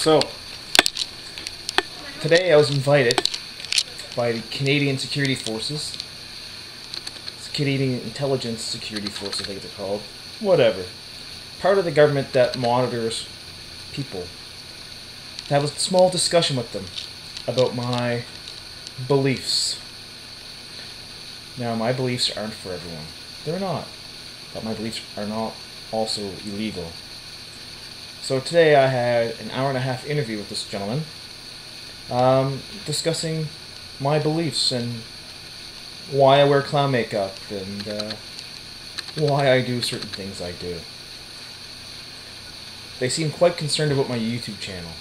So, today I was invited by the Canadian Security Forces, Canadian Intelligence Security Force, I think they're called, whatever, part of the government that monitors people, to have a small discussion with them about my beliefs. Now, my beliefs aren't for everyone. They're not. But my beliefs are not also illegal. So today I had an hour-and-a-half interview with this gentleman, discussing my beliefs and why I wear clown makeup and why I do certain things I do. They seem quite concerned about my YouTube channel.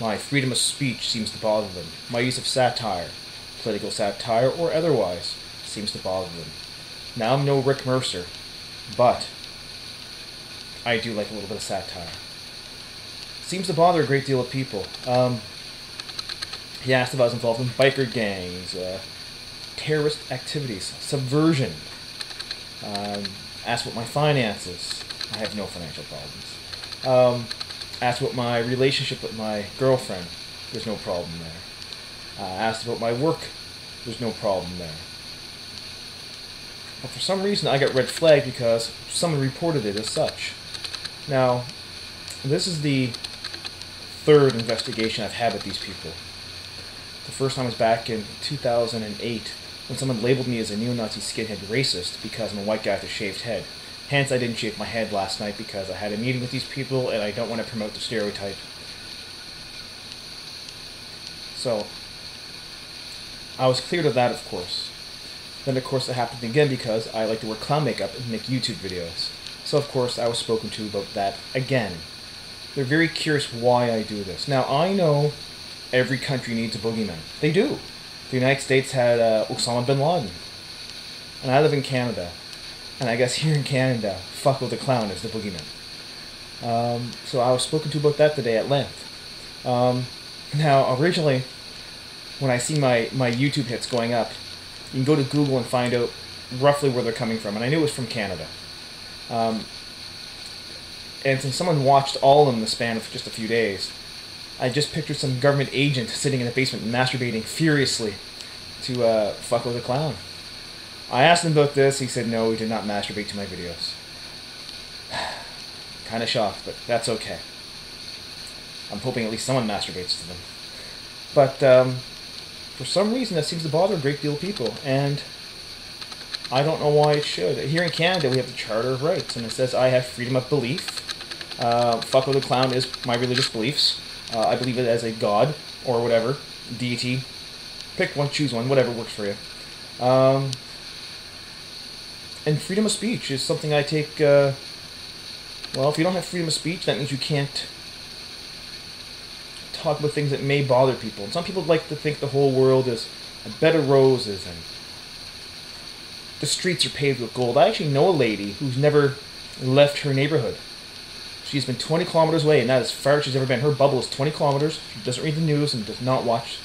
My freedom of speech seems to bother them. My use of satire, political satire or otherwise, seems to bother them. Now, I'm no Rick Mercer, but I do like a little bit of satire. Seems to bother a great deal of people. He asked if I was involved in biker gangs, terrorist activities, subversion. Asked what my finances. I have no financial problems. Asked what my relationship with my girlfriend. There's no problem there. Asked about my work. There's no problem there. But for some reason I got red flagged because someone reported it as such. Now, this is the third investigation I've had with these people. The first time was back in 2008 when someone labeled me as a neo-Nazi skinhead racist because I'm a white guy with a shaved head. Hence, I didn't shave my head last night because I had a meeting with these people and I don't want to promote the stereotype. So, I was cleared of that, of course. Then, of course, it happened again because I like to wear clown makeup and make YouTube videos. So, of course, I was spoken to about that again. They're very curious why I do this. Now, I know every country needs a boogeyman. They do. The United States had Osama bin Laden. And I live in Canada. And I guess here in Canada, Fuck with the Clown is the boogeyman. So I was spoken to about that today at length. Now, originally, when I see my YouTube hits going up, you can go to Google and find out roughly where they're coming from. And I knew it was from Canada. And since someone watched all of them in the span of just a few days, I just pictured some government agent sitting in the basement masturbating furiously to Fuck with the Clown. I asked him about this. He said no, he did not masturbate to my videos. Kind of shocked, but that's okay. I'm hoping at least someone masturbates to them. But for some reason that seems to bother a great deal of people, and I don't know why it should. Here in Canada we have the Charter of Rights, and it says I have freedom of belief. Fuck with the Clown is my religious beliefs. I believe it as a god, or whatever, deity. Pick one, choose one, whatever works for you. And freedom of speech is something I take, well, if you don't have freedom of speech, that means you can't talk about things that may bother people. And some people like to think the whole world is a bed of roses and the streets are paved with gold. I actually know a lady who's never left her neighborhood. She's been 20 kilometers away, and that's as far as she's ever been. Her bubble is 20 kilometers. She doesn't read the news and does not watch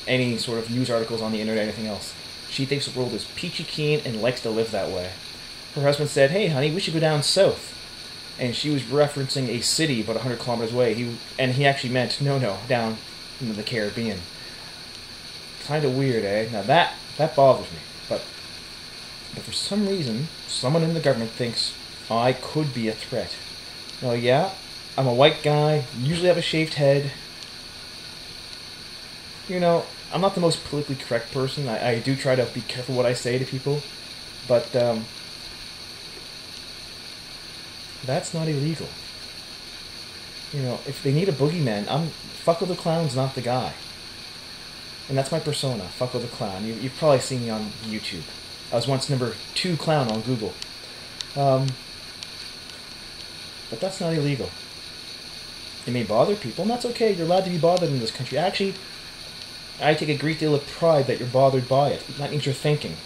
any sort of news articles on the internet or anything else. She thinks the world is peachy keen and likes to live that way. Her husband said, "Hey, honey, we should go down south." And she was referencing a city about 100 kilometers away. He actually meant, no, down in the Caribbean. Kind of weird, eh? Now that bothers me. But for some reason, someone in the government thinks I could be a threat. Well, yeah, I'm a white guy, usually have a shaved head. You know, I'm not the most politically correct person. I do try to be careful what I say to people. But, that's not illegal. You know, if they need a boogeyman, Fuck with the Clown's not the guy. And that's my persona, Fuck with the Clown. You've probably seen me on YouTube. I was once number 2 clown on Google. But that's not illegal. It may bother people, and that's okay. You're allowed to be bothered in this country. Actually, I take a great deal of pride that you're bothered by it. That means you're thinking.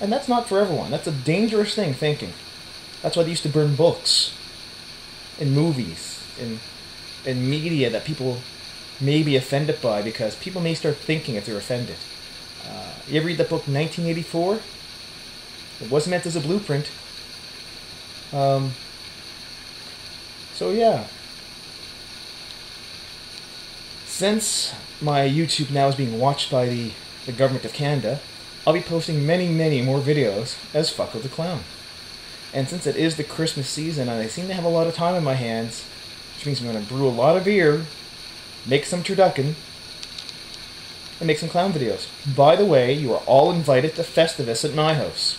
And that's not for everyone. That's a dangerous thing, thinking. That's why they used to burn books, and movies, and media that people may be offended by, because people may start thinking if they're offended. You ever read the book 1984? It wasn't meant as a blueprint. So yeah, Since my YouTube now is being watched by the government of Canada, I'll be posting many, many more videos as Fucko the Clown. And since it is the Christmas season and I seem to have a lot of time on my hands, which means I'm going to brew a lot of beer, make some turducken, and make some clown videos. By the way, you are all invited to Festivus at my house.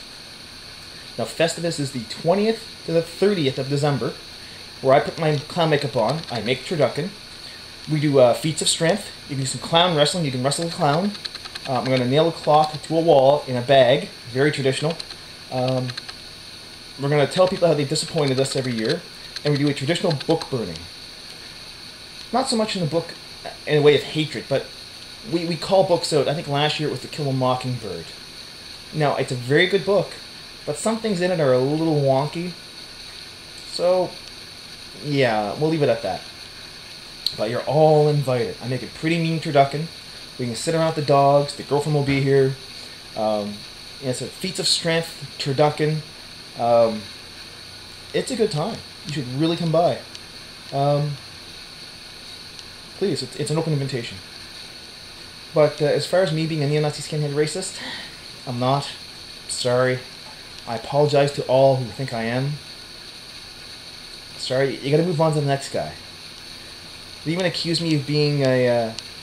Now, Festivus is the 20th to the 30th of December, where I put my clown makeup on, I make turducken, we do feats of strength, you can do some clown wrestling, you can wrestle a clown. I'm going to nail a clock to a wall in a bag, very traditional. We're going to tell people how they disappointed us every year, and we do a traditional book burning. Not so much in the book in a way of hatred, but we call books out. I think last year it was To Kill a Mockingbird. Now, it's a very good book, but some things in it are a little wonky. So, yeah, we'll leave it at that. But you're all invited. I make a pretty mean turducken. We can sit around with the dogs. The girlfriend will be here. It's a feats of strength, turducken. It's a good time. You should really come by. Please, it's an open invitation. But as far as me being a neo-Nazi skinhead racist, I'm not. Sorry. I apologize to all who think I am. Sorry, you gotta move on to the next guy. They even accused me of being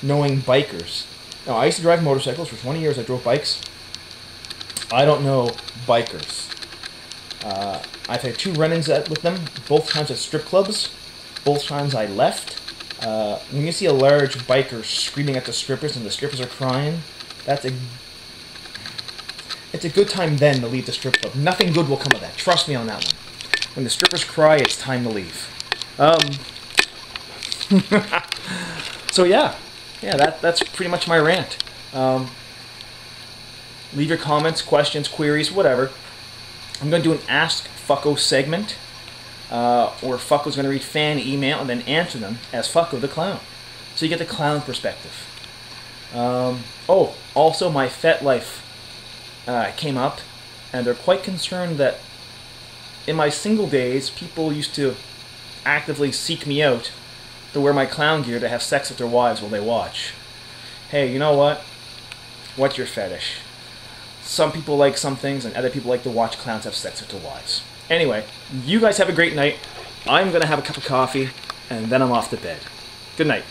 knowing bikers. Now, I used to drive motorcycles. For 20 years I drove bikes. I don't know bikers. I've had 2 run-ins with them, both times at strip clubs. Both times I left. When you see a large biker screaming at the strippers and the strippers are crying, it's a good time then to leave the strip club. Nothing good will come of that. Trust me on that one. When the strippers cry, it's time to leave. So yeah, that's pretty much my rant. Leave your comments, questions, queries, whatever. I'm going to do an Ask Fucko segment. Or Fucko's going to read fan email and then answer them as Fucko the Clown. So you get the clown perspective. Oh, also my FetLife came up, and they're quite concerned that in my single days, people used to actively seek me out to wear my clown gear to have sex with their wives while they watch. Hey, you know what? What's your fetish? Some people like some things, and other people like to watch clowns have sex with their wives. Anyway, you guys have a great night. I'm going to have a cup of coffee, and then I'm off to bed. Good night.